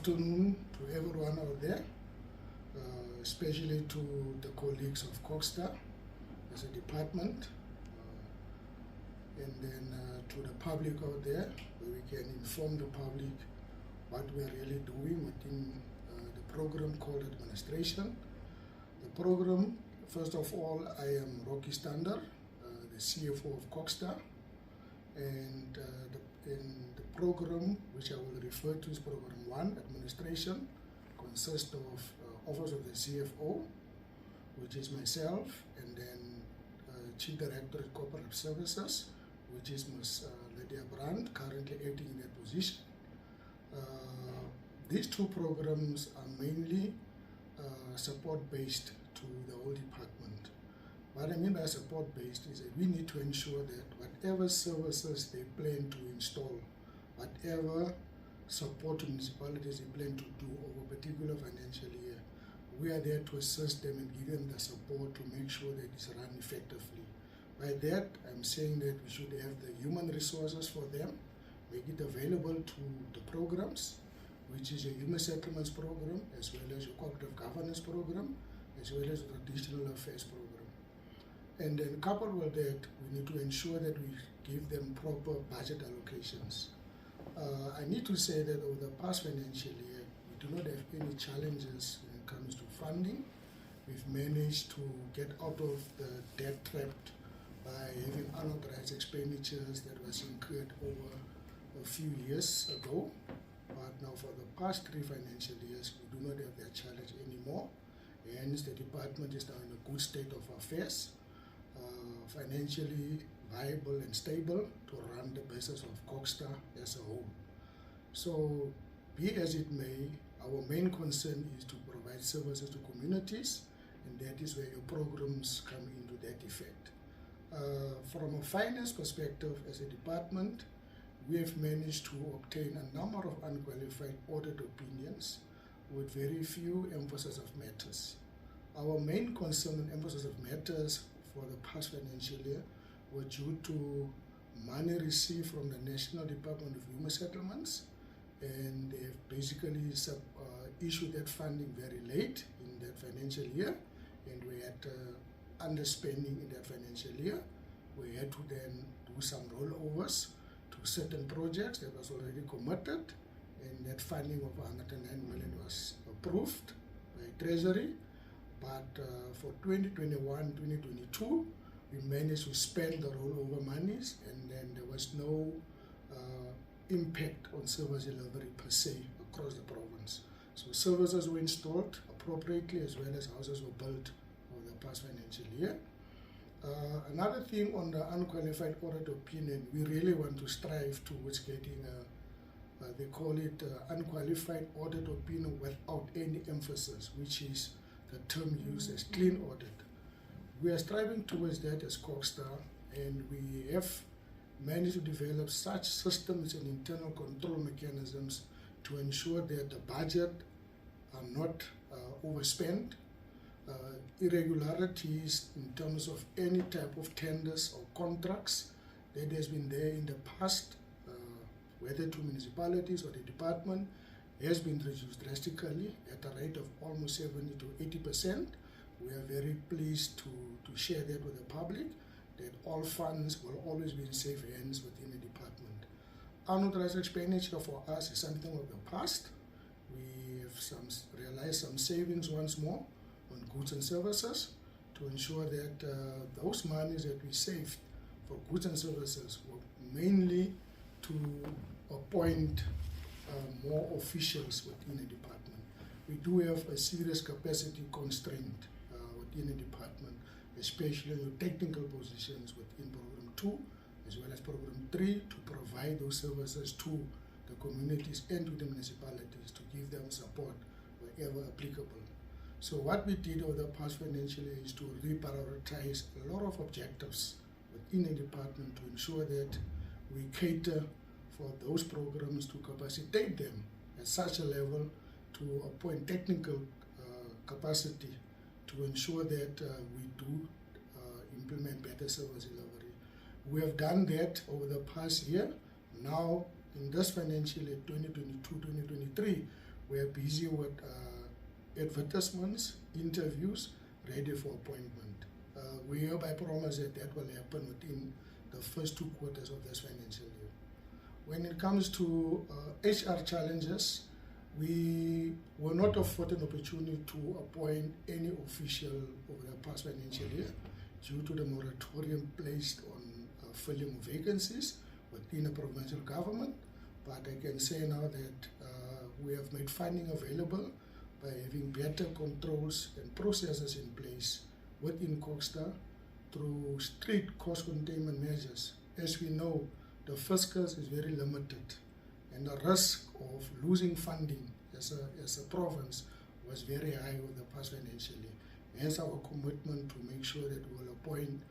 afternoon to everyone out there, especially to the colleagues of COGHSTA as a department, and then to the public out there, where we can inform the public what we are really doing within the program called administration. The program, first of all, I am Rocky Stander, the CFO of COGHSTA, and the program, which I will refer to as Program 1, Administration, consists of Office of the CFO, which is myself, and then Chief Director of Corporate Services, which is Ms. Lydia Brand, currently acting in that position. These two programs are mainly support-based to the whole department. What I mean by support-based is that we need to ensure that whatever services they plan to install, whatever support to municipalities they plan to do over a particular financial year, we are there to assist them and give them the support to make sure that it's run effectively. By that, I'm saying that we should have the human resources for them, make it available to the programs, which is a human settlements program, as well as a cooperative governance program, as well as a traditional affairs program. And then coupled with that, we need to ensure that we give them proper budget allocations. I need to say that over the past financial year, we do not have any challenges when it comes to funding. We've managed to get out of the debt trap by having unauthorized expenditures that was incurred over a few years ago. But now for the past 3 financial years, we do not have that challenge anymore. Hence, the department is now in a good state of affairs, financially viable and stable to run the business of COGHSTA as a whole. So, be as it may, our main concern is to provide services to communities, and that is where your programs come into that effect. From a finance perspective, as a department, we have managed to obtain a number of unqualified audit opinions with very few emphasis of matters. Our main concern and emphasis of matters for the past financial year were due to money received from the National Department of Human Settlements, and they have basically issued that funding very late in that financial year, and we had underspending in that financial year. We had to then do some rollovers to certain projects that was already committed, and that funding of 109 million was approved by Treasury. But for 2021-2022, we managed to spend the rollover monies, and then there was no impact on service delivery per se across the province. So services were installed appropriately, as well as houses were built over the past financial year. Another thing on the unqualified audit opinion, we really want to strive towards getting they call it unqualified audit opinion without any emphasis, which is the term used as clean audit. We are striving towards that as COGHSTA, and we have managed to develop such systems and internal control mechanisms to ensure that the budget are not overspent. Irregularities in terms of any type of tenders or contracts that has been there in the past, whether to municipalities or the department, has been reduced drastically at a rate of almost 70 to 80%. We are very pleased to share that with the public, that all funds will always be in safe hands within the department. Unauthorized expenditure for us is something of the past. We have realized some savings once more on goods and services to ensure that those monies that we saved for goods and services were mainly to appoint more officials within the department. We do have a serious capacity constraint within the department, especially in the technical positions within Program 2 as well as Program 3, to provide those services to the communities and to the municipalities to give them support wherever applicable. So what we did over the past financial year is to reprioritize a lot of objectives within the department to ensure that we cater for those programs to capacitate them at such a level to appoint technical capacity to ensure that we do implement better service delivery. We have done that over the past year. Now, in this financial year, 2022-2023, we're busy with advertisements, interviews, ready for appointment. We hereby promise that will happen within the first 2 quarters of this financial year. When it comes to HR challenges, we will not afford an opportunity to appoint any official over the past financial year due to the moratorium placed on filling vacancies within the provincial government. But I can say now that we have made funding available by having better controls and processes in place within COGHSTA through strict cost containment measures. As we know, the fiscus is very limited, and the risk of losing funding as a province was very high over the past financial year. Hence our commitment to make sure that we will appoint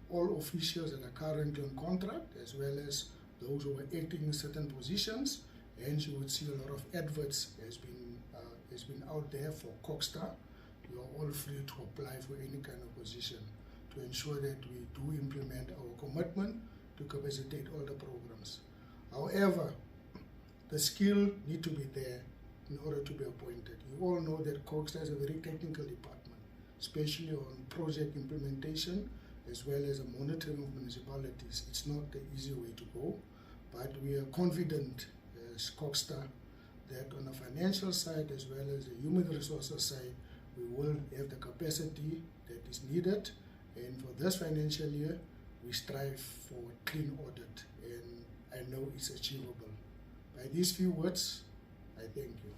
all officials that are currently on contract, as well as those who are acting in certain positions. Hence you would see a lot of adverts has been out there for COGHSTA. You are all free to apply for any kind of position to ensure that we do implement our commitment to capacitate all the programs. However, the skill need to be there in order to be appointed. You all know that COGHSTA is a very technical department, especially on project implementation as well as the monitoring of municipalities. It's not the easy way to go, but we are confident as COGHSTA that on the financial side as well as the human resources side, we will have the capacity that is needed. And for this financial year, we strive for a clean audit, and I know it's achievable. By these few words, I thank you.